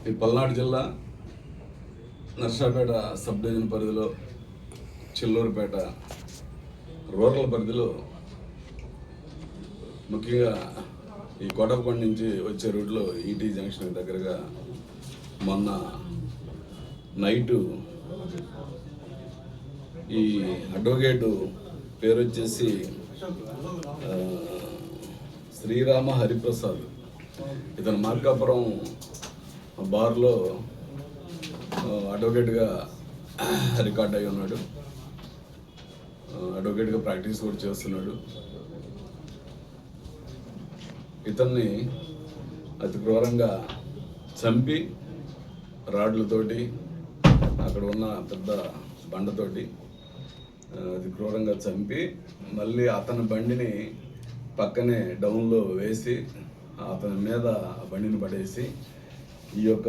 ఈ పల్నాడు జిల్లా Narsapeta sub division పరిధిలో చిల్లూరుపేట రూరల్ పరిధిలో ముఖ్యంగా ఈ కోటప్పకొండ నుంచి వచ్చే రూట్లో ఈటీ జంక్షన్ దగ్గరగా మొన్న నైటు ఈ అడ్వకేటు పేరు వచ్చేసి శ్రీరామ హరిప్రసాద్. ఇతను మార్కాపురం బార్లో అడ్వకేట్గా రికార్డ్ అయి ఉన్నాడు. అడ్వకేట్గా ప్రాక్టీస్ కూడా చేస్తున్నాడు. ఇతన్ని అతి క్రూరంగా చంపి రాడ్లతోటి అక్కడ ఉన్న పెద్ద బండతోటి అతి క్రూరంగా చంపి మళ్ళీ అతని బండిని పక్కనే డౌన్లో వేసి అతని మీద ఆ బండిని పడేసి ఈ యొక్క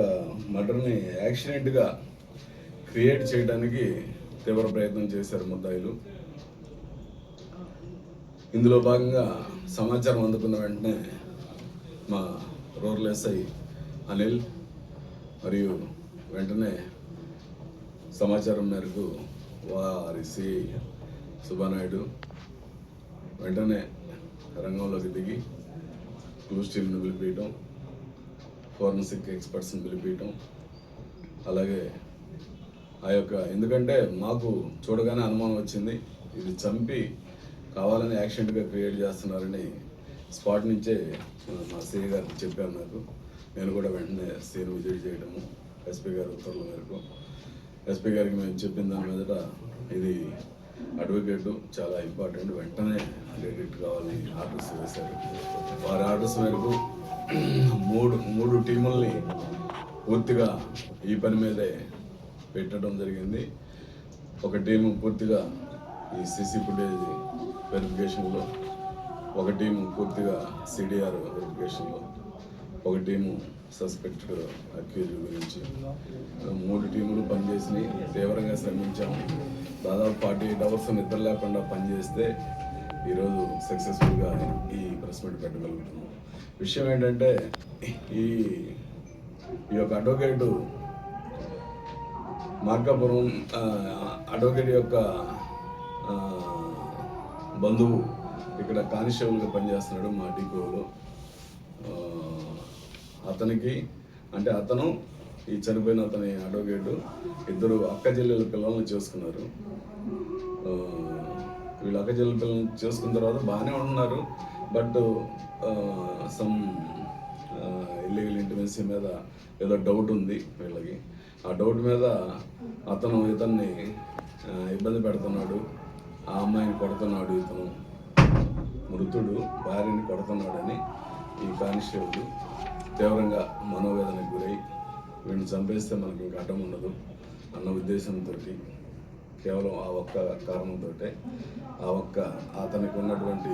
మర్డర్ని యాక్సిడెంట్గా క్రియేట్ చేయడానికి తీవ్ర ప్రయత్నం చేశారు ముద్దాయిలు. ఇందులో భాగంగా సమాచారం అందుకున్న వెంటనే మా రూరల్ ఎస్ఐ అనిల్ మరియు వెంటనే సమాచారం మేరకు వారి సిఐ సుబ్బానాయుడు వెంటనే రంగంలోకి దిగి క్లూస్ టీమ్ను పిలిపించడం, ఫోరెన్సిక్ ఎక్స్పర్ట్స్ని పిలిపించడం, అలాగే ఆ యొక్క ఎందుకంటే మాకు చూడగానే అనుమానం వచ్చింది, ఇది చంపి కావాలని యాక్సిడెంట్గా క్రియేట్ చేస్తున్నారని స్పాట్ నుంచే మా సిఐ గారికి చెప్పారు నాకు. నేను కూడా వెంటనే సీన్ విజిట్ చేయడము, ఎస్పీ గారి ఉత్తర్వుల మేరకు ఎస్పీ గారికి మేము చెప్పిన దాని మీదట ఇది అడ్వకేటు చాలా ఇంపార్టెంట్, వెంటనే క్రెడిట్ కావాలని ఆర్డర్స్ వేశారు. వారి ఆర్డర్స్ మేరకు మూడు టీముల్ని పూర్తిగా ఈ పని మీదే పెట్టడం జరిగింది. ఒక టీము పూర్తిగా ఈ సీసీ ఫుటేజ్ వెరిఫికేషన్లో, ఒక టీము పూర్తిగా సిడిఆర్ వెరిఫికేషన్లో, ఒక టీము సస్పెక్టెడ్ అక్యూజ్ గురించి. 3 టీములు పనిచేసినాయి. తీవ్రంగా శ్రమించాము. దాదాపు 48 అవర్స్ నిద్ర లేకుండా పనిచేస్తే ఈరోజు సక్సెస్ఫుల్గా ఈ ప్రెస్ మీట్ పెట్టగలుగుతున్నాం. విషయం ఏంటంటే ఈ యొక్క అడ్వకేటు మార్కాపురం అడ్వకేట్ యొక్క బంధువు ఇక్కడ కానిస్టేబుల్గా పనిచేస్తున్నాడు మా డిపోలో. అతనికి అంటే అతను ఈ చనిపోయిన అతని అడ్వకేటు ఇద్దరు అక్క చెల్లెల పిల్లల్ని చేసుకున్నారు. వీళ్ళు అక్క చెల్లెల పిల్లల్ని చేసుకున్న తర్వాత బాగానే ఉంటున్నారు. బట్ సమ్ ఇల్లీగల్ ఇంటిమెన్సీ మీద ఏదో డౌట్ ఉంది వీళ్ళకి. ఆ డౌట్ మీద అతను ఇతన్ని ఇబ్బంది పెడుతున్నాడు, ఆ అమ్మాయిని కొడుతున్నాడు, ఇతను మృతుడు భార్యని కొడుతున్నాడని ఈ కానిస్టేబుల్ తీవ్రంగా మనోవేదనకు గురై వీడిని చంపేస్తే మనకి ఇంకా అడ్డం ఉండదు అన్న ఉద్దేశంతో, కేవలం ఆ ఒక్క కారణంతో, ఆ ఒక్క అతనికి ఉన్నటువంటి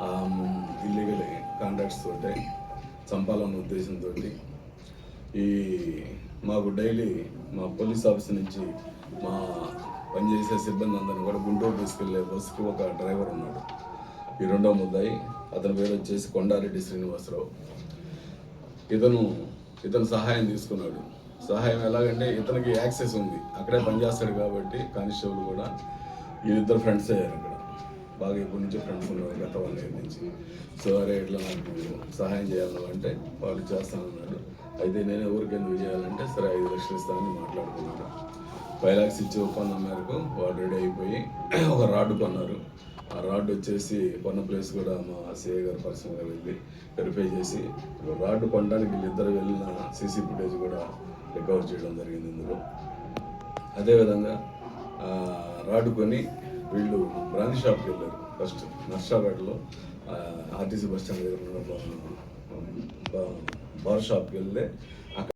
ఆ ఇల్లీగల్ కాంటాక్ట్స్ తోటే చంపాలన్న ఉద్దేశంతో ఈ మాకు డైలీ మా పోలీస్ ఆఫీస్ నుంచి మా పనిచేసే సిబ్బంది అందరినీ కూడా గుంటూరు తీసుకెళ్లే బస్సుకి ఒక డ్రైవర్ ఉన్నాడు. ఈ రెండో ముద్దాయి అతని పేరు వచ్చేసి కొండారెడ్డి శ్రీనివాసరావు. ఇతను సహాయం తీసుకున్నాడు. సహాయం ఎలాగంటే ఇతనికి యాక్సెస్ ఉంది, అక్కడే పనిచేస్తాడు కాబట్టి కానిస్టేబుల్ కూడా వీళ్ళిద్దరు ఫ్రెండ్స్ అయ్యారు. అక్కడ బాగా ఎప్పటి నుంచో ఫ్రెండ్స్ ఉన్నారు గత 1 year నుంచి. సో అరే ఇట్లా నాకు సహాయం చేయాలి అంటే వాళ్ళు చేస్తానన్నాడు. అయితే నేను ఊరికి ఎందుకు చేయాలంటే సరే 5 లక్షలు ఇస్తానని మాట్లాడుకున్నాడు. 5 lakhs ఇచ్చే ఒప్పందం మేరకు వాళ్ళు రెడీ అయిపోయి ఒక రాడ్డు కొన్నారు. ఆ రాడ్ వచ్చేసి కొన్న ప్లేస్ కూడా మా సిఐ గారు పర్సనల్గా వెళ్ళి వెరిఫై చేసి రాడ్డు కొనడానికి వీళ్ళిద్దరు వెళ్ళిన సీసీ ఫుటేజ్ కూడా రికవర్ చేయడం జరిగింది ఇందులో. అదేవిధంగా రాడ్డు కొని వీళ్ళు బ్రాంచ్ షాప్కి వెళ్ళారు. ఫస్ట్ నర్సాపేటలో ఆర్టీసీ బస్ స్టాండ్ దగ్గర ఉన్న బార్ షాప్కి వెళ్తే